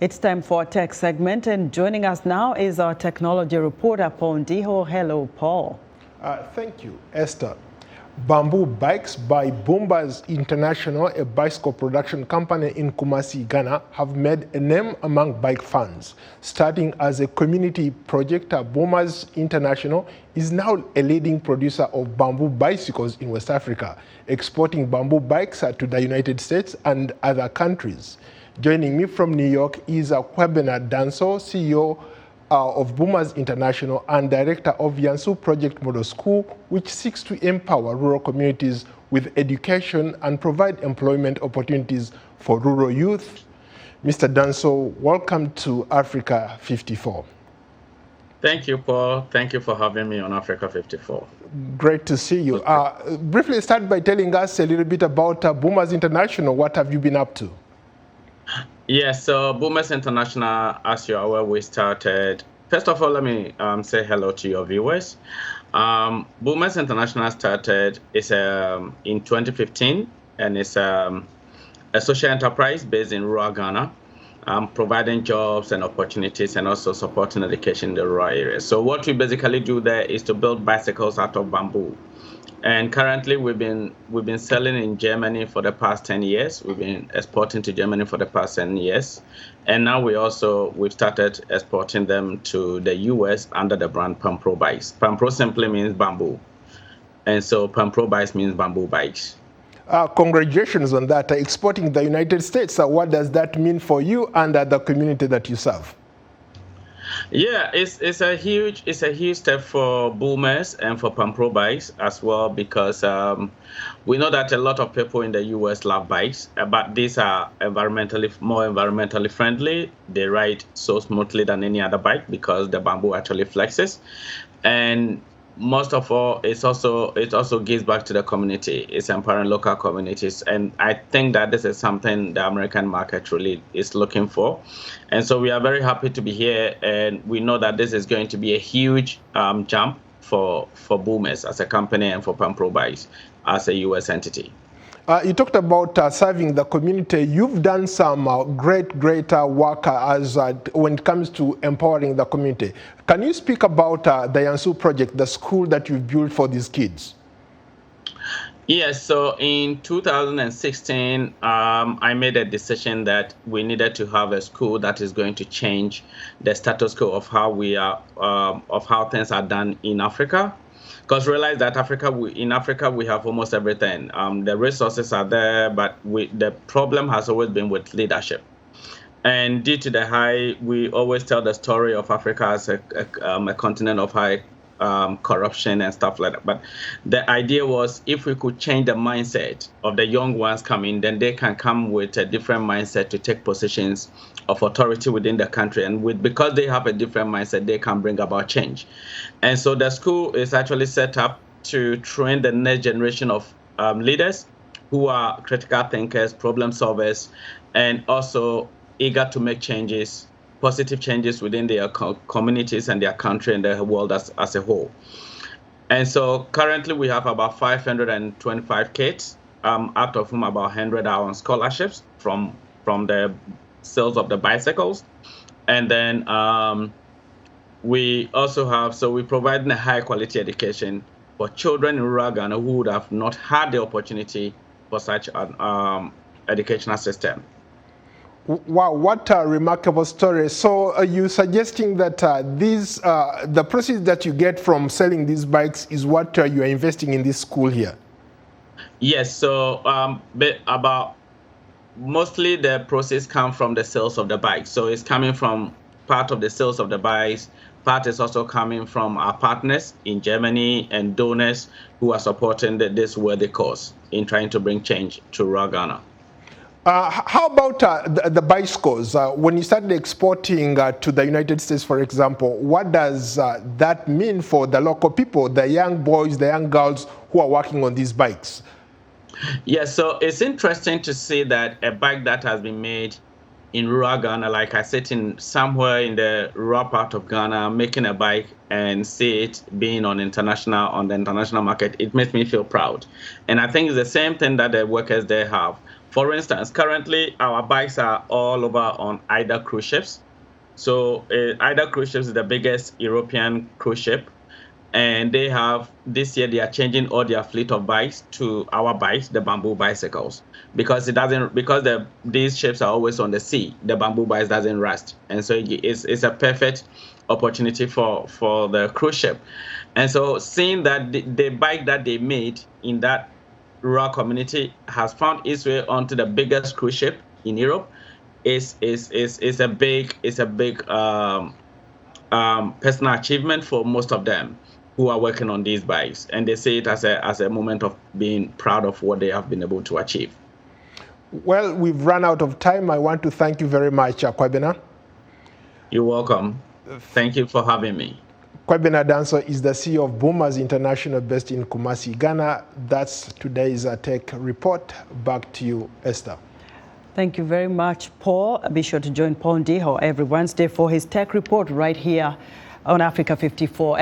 It's time for our tech segment, and joining us now is our technology reporter, Paul Ndiho. Hello, Paul. Thank you, Esther. Bamboo Bikes by Boomers International, a bicycle production company in Kumasi, Ghana, have made a name among bike fans. Starting as a community project, Boomers International is now a leading producer of bamboo bicycles in West Africa, exporting bamboo bikes to the United States and other countries. Joining me from New York is Kwabena Danso, CEO of Boomers International and director of Yonso Project Model School, which seeks to empower rural communities with education and provide employment opportunities for rural youth. Mr. Danso, welcome to Africa 54. Thank you, Paul. Thank you for having me on Africa 54. Great to see you. Briefly start by telling us a little bit about Boomers International. What have you been up to? Yes, so Boomers International, as you're aware, we started. First of all, let me say hello to your viewers. Boomers International started in 2015, and it's a social enterprise based in rural Ghana, providing jobs and opportunities and also supporting education in the rural areas. So what we basically do there is to build bicycles out of bamboo. And currently, we've been selling in Germany for the past 10 years. We've been exporting to Germany for the past 10 years, and now we've started exporting them to the US under the brand Pampro Bikes. Pampro simply means bamboo, and so Pampro Bikes means bamboo bikes. Congratulations on that. Exporting the United States. What does that mean for you and the community that you serve? Yeah, it's a huge step for Boomers and for Pampro Bikes as well, because we know that a lot of people in the US love bikes, but these are more environmentally friendly. They ride so smoothly than any other bike because the bamboo actually flexes, and most of all, it also gives back to the community. It's empowering local communities, and I think that this is something the American market really is looking for. And so we are very happy to be here, and we know that this is going to be a huge jump for Boomers as a company and for Pampro Bikes as a US entity. You talked about serving the community. You've done some great work when it comes to empowering the community. Can you speak about the Yonso project, the school that you've built for these kids? Yes, so in 2016, I made a decision that we needed to have a school that is going to change the status quo of how things are done in Africa. Because realize that in Africa we have almost everything. The resources are there, but the problem has always been with leadership. And due to we always tell the story of Africa as a continent of high corruption and stuff like that. But the idea was, if we could change the mindset of the young ones coming, then they can come with a different mindset to take positions of authority within the country. And because they have a different mindset, they can bring about change. And so the school is actually set up to train the next generation of leaders who are critical thinkers, problem solvers, and also eager to make changes, positive changes within their communities and their country and the world as a whole. And so currently we have about 525 kids, out of whom about 100 are on scholarships from the sales of the bicycles. And then we also have, so we provide a high quality education for children in rural Ghana who would have not had the opportunity for such an educational system. Wow, what a remarkable story. So you're suggesting that the proceeds that you get from selling these bikes is what you are investing in this school here? Yes, so mostly the proceeds come from the sales of the bikes. So it's coming from part of the sales of the bikes. Part is also coming from our partners in Germany and donors who are supporting this worthy cause in trying to bring change to rural Ghana. How about the bicycles? When you started exporting to the United States, for example, what does that mean for the local people, the young boys, the young girls who are working on these bikes? Yes, so it's interesting to see that a bike that has been made in rural Ghana, like I sit in somewhere in the rural part of Ghana, making a bike and see it being on the international market, it makes me feel proud. And I think it's the same thing that the workers there have. For instance, currently our bikes are all over on either cruise ships. So either cruise ships is the biggest European cruise ship. And they have, this year, they are changing all their fleet of bikes to our bikes, the bamboo bicycles, because these ships are always on the sea. The bamboo bikes doesn't rust. And so it's a perfect opportunity for the cruise ship. And so seeing that the bike that they made in that rural community has found its way onto the biggest cruise ship in Europe is a big personal achievement for most of them who are working on these bikes, and they see it as a moment of being proud of what they have been able to achieve. Well, we've run out of time. I want to thank you very much, Kwabena. You're welcome. Thank you for having me. Kwabena Danso is the CEO of Boomers International based in Kumasi, Ghana. That's today's Tech Report. Back to you, Esther. Thank you very much, Paul. Be sure to join Paul Ndiho every Wednesday for his Tech Report right here on Africa 54.